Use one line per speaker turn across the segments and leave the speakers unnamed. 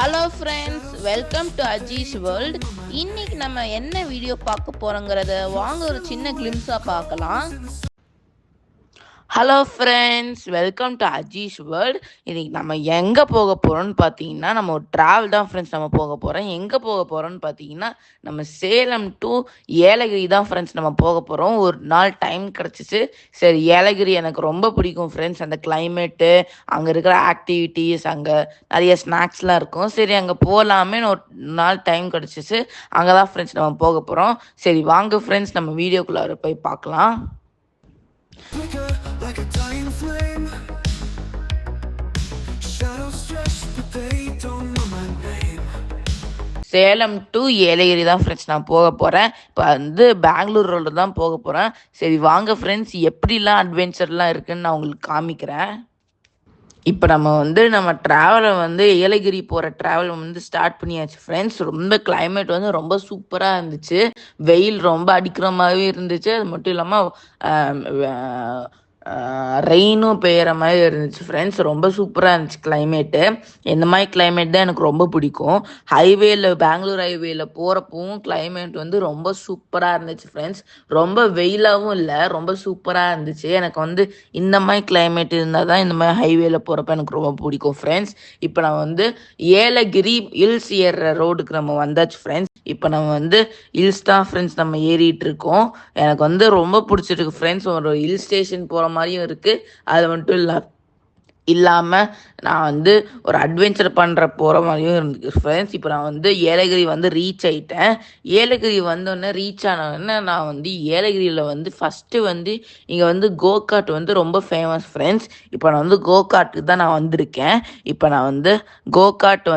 Hello friends, welcome to Aziz world. இன்னைக்கு நம்ம என்ன வீடியோ பார்க்க போறோங்கிறத வாங்க ஒரு சின்ன கிளிம்ஸாக பார்க்கலாம். Hello friends, welcome to Aziz world. இன்னைக்கு நம்ம எங்கே போக போகிறோம்னு பார்த்தீங்கன்னா, நம்ம ஒரு ட்ராவல் தான் ஃப்ரெண்ட்ஸ் நம்ம போக போகிறோம். எங்கே போக போகிறோம்னு பார்த்தீங்கன்னா, நம்ம சேலம் டு ஏலகிரி தான் ஃப்ரெண்ட்ஸ் நம்ம போக போகிறோம். ஒரு நாள் டைம் கிடச்சிச்சு. சரி, ஏலகிரி எனக்கு ரொம்ப பிடிக்கும் ஃப்ரெண்ட்ஸ். அந்த கிளைமேட்டு, அங்கே இருக்கிற ஆக்டிவிட்டீஸ், அங்கே நிறைய ஸ்நாக்ஸ்லாம் இருக்கும். சரி, அங்கே போகலாமே ஒரு நாள் டைம் கிடச்சிச்சு. அங்கே தான் ஃப்ரெண்ட்ஸ் நம்ம போக போகிறோம். சரி வாங்க ஃப்ரெண்ட்ஸ், நம்ம வீடியோக்குள்ளே போய் பார்க்கலாம். Like a dying flame, shadows stretch but they don't know my name. Salem to Yelagiri தான் ஃப்ரெண்ட்ஸ் நான் போக போகிறேன். இப்போ வந்து பெங்களூர் ரோடு தான் போக போகிறேன். சரி வாங்க ஃப்ரெண்ட்ஸ், எப்படிலாம் அட்வென்ச்சர்லாம் இருக்குதுன்னு நான் உங்களுக்கு காமிக்கிறேன். இப்போ நம்ம ட்ராவலை ஏலகிரி போகிற ட்ராவல் ஸ்டார்ட் பண்ணியாச்சு ஃப்ரெண்ட்ஸ். ரொம்ப கிளைமேட் ரொம்ப சூப்பராக இருந்துச்சு. வெயில் ரொம்ப அடிக்கிற மாதிரி இருந்துச்சு. அது மட்டும் இல்லாமல் ரெயினும் பெய்கிற மாதிரி இருந்துச்சு ஃப்ரெண்ட்ஸ். ரொம்ப சூப்பராக இருந்துச்சு கிளைமேட்டு. இந்த மாதிரி கிளைமேட் தான் எனக்கு ரொம்ப பிடிக்கும். பெங்களூர் ஹைவேல போகிறப்பவும் கிளைமேட் ரொம்ப சூப்பராக இருந்துச்சு ஃப்ரெண்ட்ஸ். ரொம்ப வெயிலாகவும் இல்லை, ரொம்ப சூப்பராக இருந்துச்சு. எனக்கு இந்த மாதிரி கிளைமேட் இருந்தால் தான் இந்த மாதிரி ஹைவேல போகிறப்ப எனக்கு ரொம்ப பிடிக்கும் ஃப்ரெண்ட்ஸ். இப்போ நான் ஏலகிரி ஹில்ஸ் ஏறுற ரோடுக்கு நம்ம வந்தாச்சு ஃப்ரெண்ட்ஸ். இப்போ நம்ம ஹில்ஸ் தான் ஃப்ரெண்ட்ஸ் நம்ம ஏறிட்டு இருக்கோம். எனக்கு ரொம்ப பிடிச்சிருக்கு ஃப்ரெண்ட்ஸ். ஒரு ஹில் ஸ்டேஷன் போகிற மாதிரியும் இருக்குது. அது மட்டும் இல்லாமல் நான் ஒரு அட்வென்ச்சர் போகிற மாதிரியும் இருந்துச்சு ஃப்ரெண்ட்ஸ். இப்போ நான் ஏலகிரி ரீச் ஆகிட்டேன். ஏலகிரி வந்தோடனே ரீச் ஆனோடனே நான் ஏலகிரியில் ஃபஸ்ட்டு இங்கே கோகாட் ரொம்ப ஃபேமஸ் ஃப்ரெண்ட்ஸ். இப்போ நான் கோகாட்டுக்கு தான் நான் வந்திருக்கேன். இப்போ நான் கோகாட்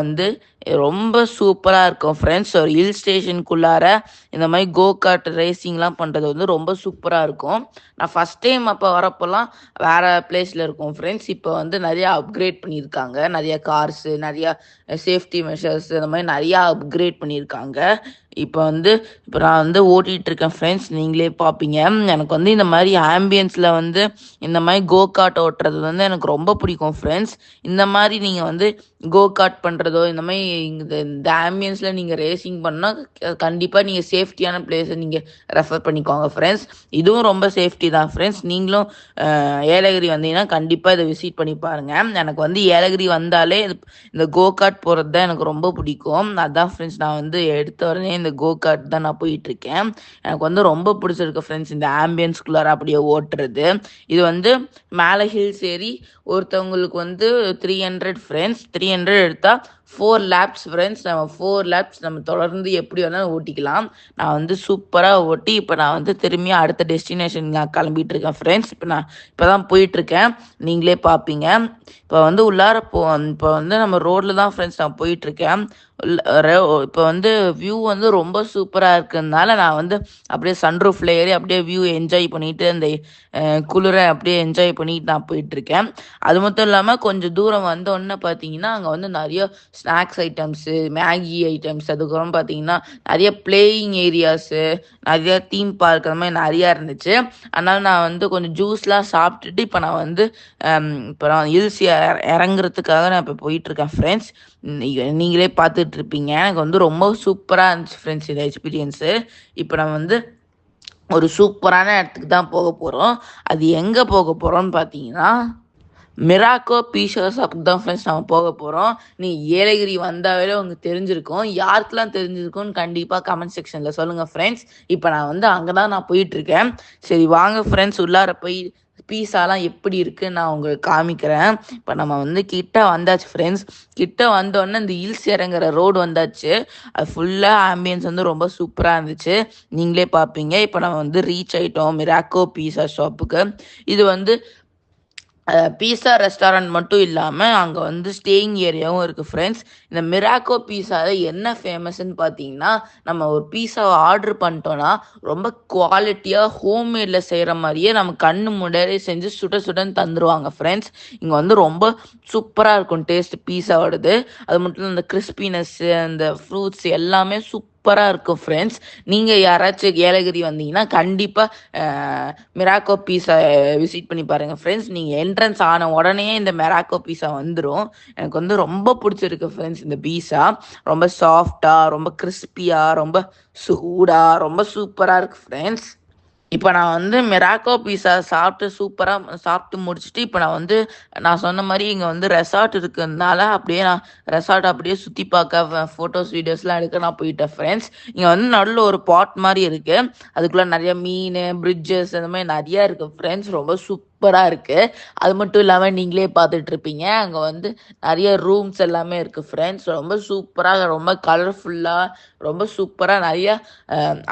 ரொம்ப சூப்பராக இருக்கும் ஃப்ரெண்ட்ஸ். ஒரு ஹில் ஸ்டேஷனுக்குள்ளார இந்த மாதிரி கோகாட் ரேசிங்லாம் பண்ணுறது ரொம்ப சூப்பராக இருக்கும். நான் ஃபஸ்ட் டைம் அப்போ வரப்போலாம் வேறு பிளேஸில் இருக்கும் ஃப்ரெண்ட்ஸ். இப்போ நிறையா அப்கிரேட் பண்ணியிருக்காங்க. நிறையா கார்ஸு, நிறையா சேஃப்டி மெஷர்ஸ், இந்த மாதிரி நிறையா அப்கிரேட் பண்ணியிருக்காங்க. இப்போ நான் ஓட்டிகிட்ருக்கேன் ஃப்ரெண்ட்ஸ். நீங்களே பார்ப்பீங்க. எனக்கு இந்த மாதிரி ஆம்பியன்ஸில் இந்த மாதிரி கோகாட் ஓட்டுறது எனக்கு ரொம்ப பிடிக்கும் ஃப்ரெண்ட்ஸ். இந்த மாதிரி நீங்கள் கோகாட் பண்ணுறதோ, இந்த மாதிரி இந்த ஆம்பியன்ஸில் நீங்கள் ரேசிங் பண்ணால் கண்டிப்பாக நீங்கள் சேஃப்டியான பிளேஸை நீங்கள் ரெஃபர் பண்ணிக்கோங்க ஃப்ரெண்ட்ஸ். இதுவும் ரொம்ப சேஃப்டி தான் ஃப்ரெண்ட்ஸ். நீங்களும் ஏலகிரி வந்தீங்கன்னா கண்டிப்பாக இதை விசிட் பண்ணி பாருங்கள். எனக்கு ஏலகிரி வந்தாலே இந்த கோகாட் போகிறது தான் எனக்கு ரொம்ப பிடிக்கும். அதான் ஃப்ரெண்ட்ஸ் நான் எடுத்த உடனே இந்த கோகாட் தான் நான் போயிட்டுருக்கேன். எனக்கு ரொம்ப பிடிச்சிருக்கு ஃப்ரெண்ட்ஸ் இந்த ஆம்பியன்ஸ்குள்ளார அப்படியே ஓட்டுறது. இது மேலே ஹில்ஸ் ஏறி ஒருத்தவங்களுக்கு 300 ஃப்ரெண்ட்ஸ். 300 எடுத்தால் 4 லேப்ஸ் ஃப்ரெண்ட்ஸ். நம்ம 4 லேப்ஸ் நம்ம தொடர்ந்து எப்படி வேணாலும் ஓட்டிக்கலாம். நான் சூப்பராக ஓட்டி இப்போ நான் திரும்பியும் அடுத்த டெஸ்டினேஷன் நான் கிளம்பிட்டு இருக்கேன் ஃப்ரெண்ட்ஸ். இப்போ தான் போயிட்டுருக்கேன். நீங்களே பார்ப்பீங்க. இப்போ உள்ளார இப்போ நம்ம ரோட்டில் தான் ஃப்ரெண்ட்ஸ் நான் போயிட்டுருக்கேன். இப்போ வியூ ரொம்ப சூப்பராக இருக்கிறதுனால நான் அப்படியே சன்ரூஃபில் ஏறி அப்படியே வியூ என்ஜாய் பண்ணிவிட்டு அந்த குளிரை அப்படியே என்ஜாய் பண்ணிட்டு நான் போயிட்டுருக்கேன். அது மட்டும் இல்லாமல் கொஞ்சம் தூரம் வந்தோடனே பார்த்தீங்கன்னா அங்கே நிறைய ஸ்நாக்ஸ் ஐட்டம்ஸு, மேகி ஐட்டம்ஸ், அதுக்கப்புறம் பார்த்தீங்கன்னா நிறைய பிளேயிங் ஏரியாஸு, நிறைய தீம் பார்க் அந்த மாதிரி நிறையா இருந்துச்சு. அதனால் நான் கொஞ்சம் ஜூஸ்லாம் சாப்பிட்டுட்டு இப்போ நான் ஹில்ஸ் இறங்குறதுக்காக நான் இப்போ போயிட்டுருக்கேன் ஃப்ரெண்ட்ஸ். நீங்களே பார்த்துட்ருப்பீங்க. எனக்கு ரொம்ப சூப்பராக இருந்துச்சு ஃப்ரெண்ட்ஸ் இந்த எக்ஸ்பீரியன்ஸு. இப்போ நம்ம ஒரு சூப்பரான இடத்துக்கு தான் போக போகிறோம். அது எங்கே போக போகிறோம்னு பார்த்தீங்கன்னா மிராக்கோ பீஸா ஷாப்புக்கு தான் ஃப்ரெண்ட்ஸ் நம்ம போக போகிறோம். நீ ஏலகிரி வந்தாவே உங்களுக்கு தெரிஞ்சிருக்கும். யாருக்கெல்லாம் தெரிஞ்சிருக்கும்னு கண்டிப்பாக கமெண்ட் செக்ஷனில் சொல்லுங்கள் ஃப்ரெண்ட்ஸ். இப்போ நான் அங்கே தான் நான் போயிட்டுருக்கேன். சரி வாங்க ஃப்ரெண்ட்ஸ், உள்ளார போய் பீஸாலாம் எப்படி இருக்குன்னு நான் உங்களுக்கு காமிக்கிறேன். இப்போ நம்ம கிட்ட வந்தாச்சு ஃப்ரெண்ட்ஸ். கிட்ட வந்தோடனே இந்த ஹில்ஸ் இறங்குற ரோடு வந்தாச்சு. அது ஃபுல்லாக ஆம்பியன்ஸ் ரொம்ப சூப்பராக இருந்துச்சு. நீங்களே பார்ப்பீங்க. இப்போ நம்ம ரீச் ஆகிட்டோம் மிராக்கோ பீஸா ஷாப்புக்கு. இது பீஸா ரெஸ்டாரண்ட் மட்டும் இல்லாமல் அங்கே ஸ்டேயிங் ஏரியாவும் இருக்குது ஃப்ரெண்ட்ஸ். இந்த மிராக்கோ பீஸாவில் என்ன ஃபேமஸ்ன்னு பார்த்தீங்கன்னா, நம்ம ஒரு பீஸாவை ஆர்டர் பண்ணிட்டோன்னா ரொம்ப குவாலிட்டியாக ஹோம்மேடில் செய்கிற மாதிரியே நம்ம கண்ணு முன்னாடியே செஞ்சு சுட சுடன்னு தந்துடுவாங்க ஃப்ரெண்ட்ஸ். இங்கே ரொம்ப சூப்பராக இருக்கும் டேஸ்ட் பீஸாவோடது. அது மட்டும் இல்லை, இந்த கிறிஸ்பினஸ்ஸு, அந்த ஃப்ரூட்ஸ் எல்லாமே சூப்பராக இருக்கும் ஃப்ரெண்ட்ஸ். நீங்கள் யாராச்சும் ஏலகிரி வந்தீங்கன்னா கண்டிப்பாக மிராக்கோ பீஸா விசிட் பண்ணி பாருங்கள் ஃப்ரெண்ட்ஸ். நீங்கள் என்ட்ரன்ஸ் ஆன உடனே இந்த மிராக்கோ பீஸா வந்துடும். எனக்கு வந்து ரொம்ப பிடிச்சிருக்கு ஃப்ரெண்ட்ஸ் இந்த பீஸா. ரொம்ப சாஃப்டாக, ரொம்ப கிறிஸ்பியாக, ரொம்ப சூடாக, ரொம்ப சூப்பராக இருக்குது ஃப்ரெண்ட்ஸ். இப்போ நான் வந்து மிராக்கோ பீஸா சாப்பிட்டு சூப்பராக சாப்பிட்டு முடிச்சுட்டு இப்போ நான் சொன்ன மாதிரி இங்கே வந்து ரெசார்ட் இருக்கிறதுனால அப்படியே நான் ரெசார்ட் அப்படியே சுற்றி பார்க்க ஃபோட்டோஸ் வீடியோஸ்லாம் எடுக்க நான் போயிட்டேன் ஃப்ரெண்ட்ஸ். இங்கே வந்து நடுவில் ஒரு பாட் மாதிரி இருக்குது. அதுக்குள்ளே நிறைய மீன், பிரிட்ஜஸ் அந்த மாதிரி நிறையா இருக்குது ஃப்ரெண்ட்ஸ். ரொம்ப சூப்பராக இருக்குது. அது மட்டும் இல்லாமல் நீங்களே பார்த்துட்டு இருப்பீங்க, அங்கே வந்து நிறைய ரூம்ஸ் எல்லாமே இருக்குது ஃப்ரெண்ட்ஸ். ரொம்ப சூப்பராக, ரொம்ப கலர்ஃபுல்லாக, ரொம்ப சூப்பராக நிறைய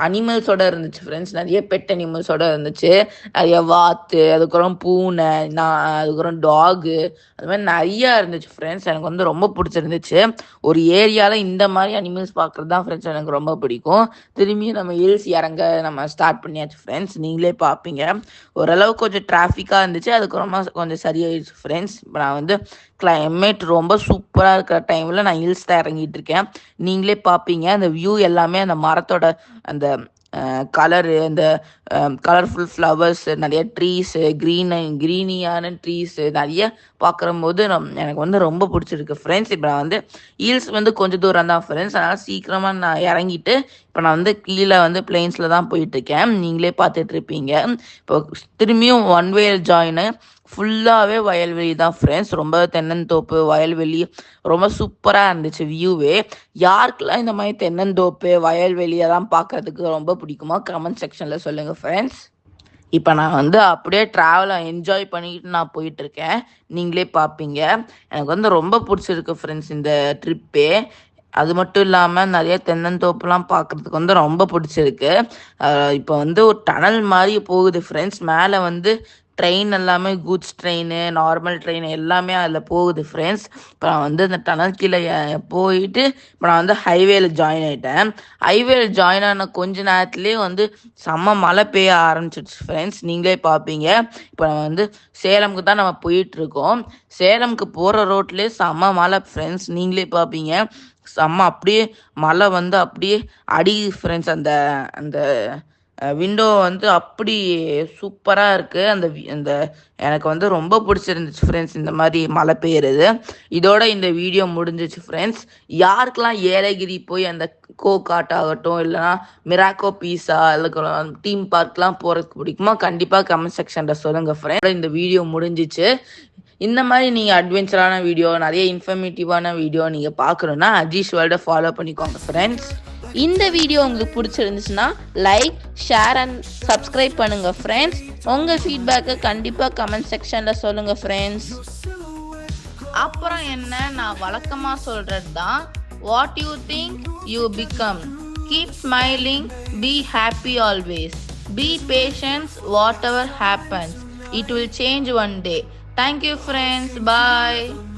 அனிமல்ஸோட இருந்துச்சு ஃப்ரெண்ட்ஸ். நிறைய பெட் அனிமல்ஸோட இருந்துச்சு. நிறைய வாத்து, அதுக்கப்புறம் பூனை, அதுக்கப்புறம் டாகு, அது மாதிரி நிறையா இருந்துச்சு ஃப்ரெண்ட்ஸ். எனக்கு வந்து ரொம்ப பிடிச்சிருந்துச்சு. ஒரு ஏரியாவில் இந்த மாதிரி அனிமல்ஸ் பார்க்குறது தான் ஃப்ரெண்ட்ஸ் எனக்கு ரொம்ப பிடிக்கும். திரும்பியும் நம்ம ஹில்ஸ் இறங்க நம்ம ஸ்டார்ட் பண்ணியாச்சு ஃப்ரெண்ட்ஸ். நீங்களே பார்ப்பீங்க. ஓரளவுக்கு கொஞ்சம் டிராஃபிக்காக இருந்துச்சு, அதுக்கப்புறமா கொஞ்சம் சரியாயிடுச்சு ஃப்ரெண்ட்ஸ். இப்போ நான் வந்து கிளைமேட் ரொம்ப சூப்பராக இருக்கிற டைமில் நான் ஹில்ஸ் தான் இறங்கிட்டு இருக்கேன். நீங்களே பார்ப்பீங்க அந்த வியூ எல்லாமே, அந்த மரத்தோட அந்த கலரு, அந்த கலர்ஃபுல் ஃப்ளவர்ஸ், நிறைய ட்ரீஸு, க்ரீனியான ட்ரீஸு நிறைய பார்க்குறம்போது எனக்கு வந்து ரொம்ப பிடிச்சிருக்கு ஃப்ரெண்ட்ஸ். இப்போ நான் வந்து ஹில்ஸ் வந்து கொஞ்சம் தூரம் தான் ஃப்ரெண்ட்ஸ். அதனால் சீக்கிரமாக நான் இறங்கிட்டு இப்போ நான் வந்து கீழே வந்து பிளெயின்ஸில் தான் போயிட்டுருக்கேன். நீங்களே பார்த்துட்ருப்பீங்க. இப்போ திரும்பியும் ஒன் வே ஜாயின் ஃபுல்லாகவே வயல்வெளி தான் ஃப்ரெண்ட்ஸ். ரொம்ப தென்னந்தோப்பு, வயல்வெளி, ரொம்ப சூப்பராக இருந்துச்சு வியூவே. யாருக்கெல்லாம் இந்த மாதிரி தென்னந்தோப்பு, வயல்வெளியெல்லாம் பார்க்கறதுக்கு ரொம்ப பிடிக்குமோ கமெண்ட் செக்ஷனில் சொல்லுங்கள் ஃப்ரெண்ட்ஸ். இப்போ நான் வந்து அப்படியே ட்ராவலை என்ஜாய் பண்ணிக்கிட்டு நான் போயிட்டுருக்கேன். நீங்களே பார்ப்பீங்க. எனக்கு வந்து ரொம்ப பிடிச்சிருக்கு ஃப்ரெண்ட்ஸ் இந்த ட்ரிப்பே. அது மட்டும் இல்லாமல் நிறைய தென்னந்தோப்புலாம் பார்க்குறதுக்கு வந்து ரொம்ப பிடிச்சிருக்கு. இப்போ வந்து ஒரு டனல் மாதிரி போகுது ஃப்ரெண்ட்ஸ். மேலே வந்து ட்ரெயின் எல்லாமே, கூட்ஸ் ட்ரெயின், நார்மல் ட்ரெயின் எல்லாமே அதில் போகுது ஃப்ரெண்ட்ஸ். இப்போ நான் வந்து அந்த டனல் கீழே போயிட்டு இப்போ நான் வந்து ஹைவேல ஜாயின் ஆகிட்டேன். ஹைவேல ஜாயின் ஆன கொஞ்ச நேரத்துலேயே வந்து செம்ம மழை பெய்ய ஆரம்பிச்சிடுச்சு ஃப்ரெண்ட்ஸ். நீங்களே பார்ப்பீங்க. இப்போ நம்ம வந்து சேலமுக்கு தான் நம்ம போயிட்டுருக்கோம். சேலமுக்கு போகிற ரோட்லேயே செம்ம மழை ஃப்ரெண்ட்ஸ். நீங்களே பார்ப்பீங்க. செம்ம அப்படியே மழை வந்து அப்படியே அடிக்குது ஃப்ரெண்ட்ஸ். அந்த அந்த விண்டோ வந்து அப்படி சூப்பராக இருக்குது. அந்த எனக்கு வந்து ரொம்ப பிடிச்சிருந்துச்சு ஃப்ரெண்ட்ஸ் இந்த மாதிரி மழை பெய்யுறது. இதோட இந்த வீடியோ முடிஞ்சிச்சு ஃப்ரெண்ட்ஸ். யாருக்கெல்லாம் ஏலகிரி போய் அந்த கோகாட் ஆகட்டும், இல்லைனா மிராக்கோ பீஸா, இல்லை தீம் பார்க்லாம் போகிறதுக்கு பிடிக்குமோ கண்டிப்பாக கமெண்ட் செக்ஷனில் சொல்லுங்கள் ஃப்ரெண்ட்ஸ். இந்த வீடியோ முடிஞ்சிச்சு. இந்த மாதிரி நீங்கள் அட்வென்ச்சரான வீடியோ, நிறைய இன்ஃபர்மேட்டிவான வீடியோ நீங்கள் பார்க்கணுன்னா அஜீஷ் வேர்ல்டை ஃபாலோ பண்ணிக்கோங்க ஃப்ரெண்ட்ஸ். இந்த வீடியோ உங்களுக்கு பிடிச்சிருந்துச்சுன்னா லைக், ஷேர் அண்ட் சப்ஸ்கிரைப் பண்ணுங்கள் ஃப்ரெண்ட்ஸ். உங்கள் ஃபீட்பேக்கை கண்டிப்பாக கமெண்ட் செக்ஷனில் சொல்லுங்கள் ஃப்ரெண்ட்ஸ். அப்புறம் என்ன, நான் வழக்கமாக சொல்கிறது தான், what you think you become. Keep smiling, be happy always, be patience, whatever happens, it will change one day. Thank you friends, bye.